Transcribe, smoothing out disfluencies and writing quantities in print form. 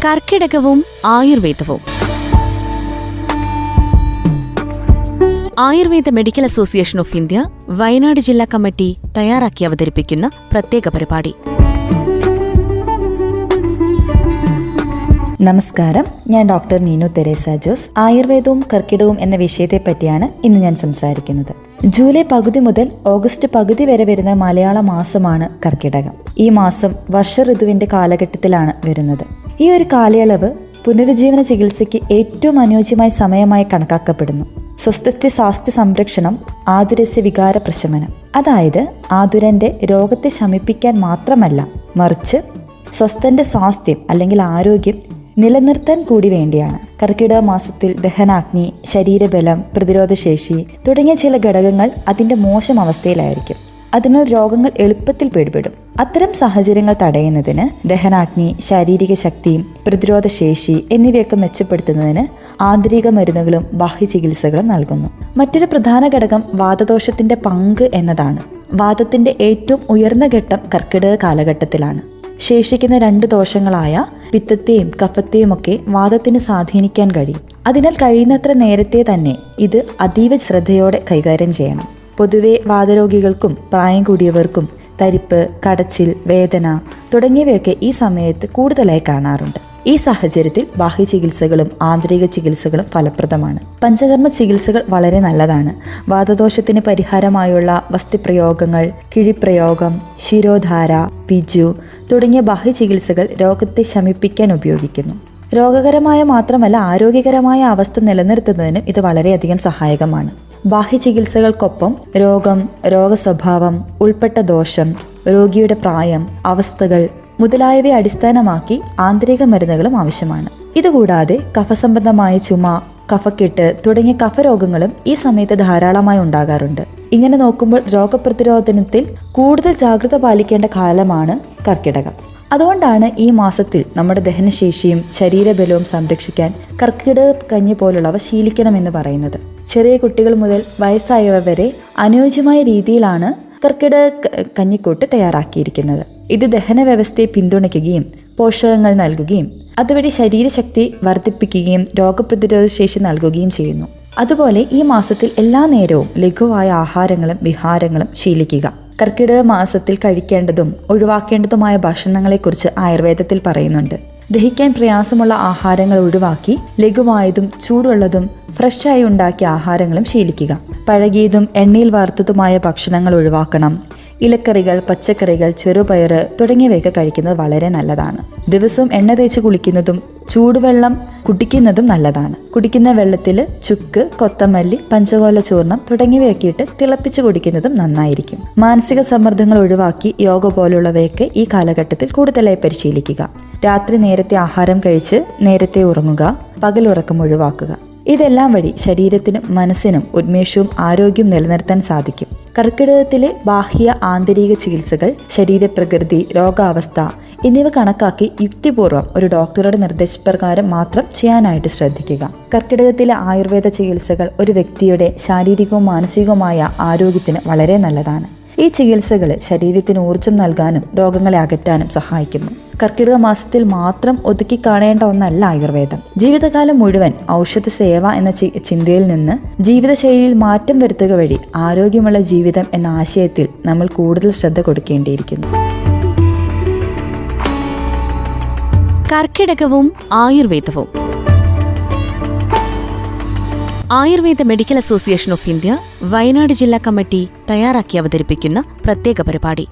കർക്കിടകവും ആയുർവേദവും. Ayurveda medical association of India Wayanad ജില്ലാ committee തയ്യാറാക്കി അവതരിപ്പിക്കുന്ന പ്രത്യേക പരിപാടി. നമസ്കാരം, ഞാൻ ഡോക്ടർ നീനു തെരേസ ജോസ്. ആയുർവേദവും കർക്കിടകവും എന്ന വിഷയത്തെ പറ്റിയാണ് ഇന്ന് ഞാൻ സംസാരിക്കുന്നത്. ജൂലൈ പകുതി മുതൽ ഓഗസ്റ്റ് പകുതി വരെ വരുന്ന മലയാള മാസമാണ് കർക്കിടകം. ഈ മാസം വർഷ ഋതുവിന്റെ കാലഘട്ടത്തിലാണ് വരുന്നത്. ഈ ഒരു കാലയളവ് പുനരുജ്ജീവന ചികിത്സയ്ക്ക് ഏറ്റവും അനുയോജ്യമായ സമയമായി കണക്കാക്കപ്പെടുന്നു. സ്വസ്ഥ സ്വാസ്ഥ്യ സംരക്ഷണം, ആതുരസ്യ വികാര പ്രശമനം, അതായത് ആതുരന്റെ രോഗത്തെ ശമിപ്പിക്കാൻ മാത്രമല്ല, മറിച്ച് സ്വസ്ഥന്റെ സ്വാസ്ഥ്യം അല്ലെങ്കിൽ ആരോഗ്യം നിലനിർത്താൻ കൂടി വേണ്ടിയാണ്. കർക്കിടക മാസത്തിൽ ദഹനാഗ്നി, ശരീരബലം, പ്രതിരോധശേഷി തുടങ്ങിയ ചില ഘടകങ്ങൾ അതിൻ്റെ മോശം അവസ്ഥയിലായിരിക്കും. അതിനാൽ രോഗങ്ങൾ എളുപ്പത്തിൽ പിടിപെടും. അത്തരം സാഹചര്യങ്ങൾ തടയുന്നതിന് ദഹനാഗ്നി, ശാരീരിക ശക്തി, പ്രതിരോധശേഷി എന്നിവയൊക്കെ മെച്ചപ്പെടുത്തുന്നതിന് ആന്തരിക മരുന്നുകളും ബാഹ്യ ചികിത്സകളും നൽകുന്നു. മറ്റൊരു പ്രധാന ഘടകം വാതദോഷത്തിന്റെ പങ്ക് എന്നതാണ്. വാതത്തിന്റെ ഏറ്റവും ഉയർന്ന ഘട്ടം കർക്കിടക കാലഘട്ടത്തിലാണ്. ശേഷിക്കുന്ന 2 ദോഷങ്ങളായ പിത്തത്തെയും കഫത്തെയും ഒക്കെ വാതത്തിന് സ്വാധീനിക്കാൻ കഴിയും. അതിനാൽ കഴിയുന്നത്ര നേരത്തെ തന്നെ ഇത് അതീവ ശ്രദ്ധയോടെ കൈകാര്യം ചെയ്യണം. പൊതുവെ വാതരോഗികൾക്കും പ്രായം കൂടിയവർക്കും തരിപ്പ്, കടച്ചിൽ, വേദന തുടങ്ങിയവയൊക്കെ ഈ സമയത്ത് കൂടുതലായി കാണാറുണ്ട്. ഈ സാഹചര്യത്തിൽ ബാഹ്യ ചികിത്സകളും ആന്തരിക ചികിത്സകളും ഫലപ്രദമാണ്. പഞ്ചകർമ്മ ചികിത്സകൾ വളരെ നല്ലതാണ്. വാതദോഷത്തിന് പരിഹാരമായുള്ള വസ്തുപ്രയോഗങ്ങൾ, കിഴിപ്രയോഗം, ശിരോധാര, പിജു തുടങ്ങിയ ബാഹ്യ ചികിത്സകൾ രോഗത്തെ ശമിപ്പിക്കാൻ ഉപയോഗിക്കുന്നു. രോഗകരമായ മാത്രമല്ല, ആരോഗ്യകരമായ അവസ്ഥ നിലനിർത്തുന്നതിനും ഇത് വളരെയധികം സഹായകമാണ്. ബാഹ്യ ചികിത്സകൾക്കൊപ്പം രോഗം, രോഗസ്വഭാവം, ഉൾപ്പെട്ട ദോഷം, രോഗിയുടെ പ്രായം, അവസ്ഥകൾ മുതലായവയെ അടിസ്ഥാനമാക്കി ആന്തരിക മരുന്നുകളും ആവശ്യമാണ്. ഇതുകൂടാതെ കഫസംബന്ധമായ ചുമ, കഫക്കെട്ട് തുടങ്ങിയ കഫരോഗങ്ങളും ഈ സമയത്ത് ധാരാളമായി ഉണ്ടാകാറുണ്ട്. ഇങ്ങനെ നോക്കുമ്പോൾ രോഗപ്രതിരോധനത്തിൽ കൂടുതൽ ജാഗ്രത പാലിക്കേണ്ട കാലമാണ് കർക്കിടകം. അതുകൊണ്ടാണ് ഈ മാസത്തിൽ നമ്മുടെ ദഹനശേഷിയും ശരീരബലവും സംരക്ഷിക്കാൻ കർക്കിടക കഞ്ഞി പോലുള്ളവ ശീലിക്കണമെന്ന് പറയുന്നത്. ചെറിയ കുട്ടികൾ മുതൽ വയസ്സായവർ വരെ അനുയോജ്യമായ രീതിയിലാണ് കർക്കിടക കഞ്ഞിക്കൂട്ട് തയ്യാറാക്കിയിരിക്കുന്നത്. ഇത് ദഹന വ്യവസ്ഥയെ പിന്തുണയ്ക്കുകയും പോഷകങ്ങൾ നൽകുകയും അതുവഴി ശരീരശക്തി വർദ്ധിപ്പിക്കുകയും രോഗപ്രതിരോധ ശേഷി നൽകുകയും ചെയ്യുന്നു. അതുപോലെ ഈ മാസത്തിൽ എല്ലാ നേരവും ലഘുവായ ആഹാരങ്ങളും വിഹാരങ്ങളും ശീലിക്കുക. കർക്കിടക മാസത്തിൽ കഴിക്കേണ്ടതും ഒഴിവാക്കേണ്ടതുമായ ഭക്ഷണങ്ങളെക്കുറിച്ച് ആയുർവേദത്തിൽ പറയുന്നുണ്ട്. ദഹിക്കാൻ പ്രയാസമുള്ള ആഹാരങ്ങൾ ഒഴിവാക്കി ലഘുവായതും ചൂടുള്ളതും ഫ്രഷായി ഉണ്ടാക്കിയ ആഹാരങ്ങളും ശീലിക്കുക. പഴകിയതും എണ്ണയിൽ വറുത്തതുമായ ഭക്ഷണങ്ങൾ ഒഴിവാക്കണം. ഇലക്കറികൾ, പച്ചക്കറികൾ, ചെറുപയർ തുടങ്ങിയവയൊക്കെ കഴിക്കുന്നത് വളരെ നല്ലതാണ്. ദിവസവും എണ്ണ തേച്ച് കുളിക്കുന്നതും ചൂടുവെള്ളം കുടിക്കുന്നതും നല്ലതാണ്. കുടിക്കുന്ന വെള്ളത്തിൽ ചുക്ക്, കൊത്തമല്ലി, പഞ്ചകോല ചൂർണം തുടങ്ങിയവയൊക്കെ ഇട്ട് തിളപ്പിച്ച് കുടിക്കുന്നതും നന്നായിരിക്കും. മാനസിക സമ്മർദ്ദങ്ങൾ ഒഴിവാക്കി യോഗ പോലുള്ളവയൊക്കെ ഈ കാലഘട്ടത്തിൽ കൂടുതലായി പരിശീലിക്കുക. രാത്രി നേരത്തെ ആഹാരം കഴിച്ച് നേരത്തെ ഉറങ്ങുക. പകലുറക്കം ഒഴിവാക്കുക. ഇതെല്ലാം വഴി ശരീരത്തിനും മനസ്സിനും ഉന്മേഷവും ആരോഗ്യവും നിലനിർത്താൻ സാധിക്കും. കർക്കിടകത്തിലെ ബാഹ്യ ആന്തരിക ചികിത്സകൾ, ശരീരപ്രകൃതി, രോഗാവസ്ഥ എന്നിവ കണക്കാക്കി യുക്തിപൂർവ്വം ഒരു ഡോക്ടറുടെ നിർദ്ദേശപ്രകാരം മാത്രം ചെയ്യാനായിട്ട് ശ്രദ്ധിക്കുക. കർക്കിടകത്തിലെ ആയുർവേദ ചികിത്സകൾ ഒരു വ്യക്തിയുടെ ശാരീരികവും മാനസികവുമായ ആരോഗ്യത്തിന് വളരെ നല്ലതാണ്. ഈ ചികിത്സകൾ ശരീരത്തിന് ഊർജം നൽകാനും രോഗങ്ങളെ അകറ്റാനും സഹായിക്കുന്നു. കർക്കിടക മാസത്തിൽ മാത്രം ഒതുക്കി കാണേണ്ട ഒന്നല്ല ആയുർവേദം. ജീവിതകാലം മുഴുവൻ ഔഷധ സേവ എന്ന ചിന്തയിൽ നിന്ന് ജീവിതശൈലിയിൽ മാറ്റം വരുത്തുക വഴി ആരോഗ്യമുള്ള ജീവിതം എന്ന ആശയത്തിൽ നമ്മൾ കൂടുതൽ ശ്രദ്ധ കൊടുക്കേണ്ടിയിരിക്കുന്നു. കർക്കിടകവും ആയുർവേദവും. Ayurveda medical association of India Wayanad ജില്ലാ കമ്മിറ്റി തയ്യാറാക്കി അവതരിപ്പിക്കുന്ന പ്രത്യേക പരിപാടി.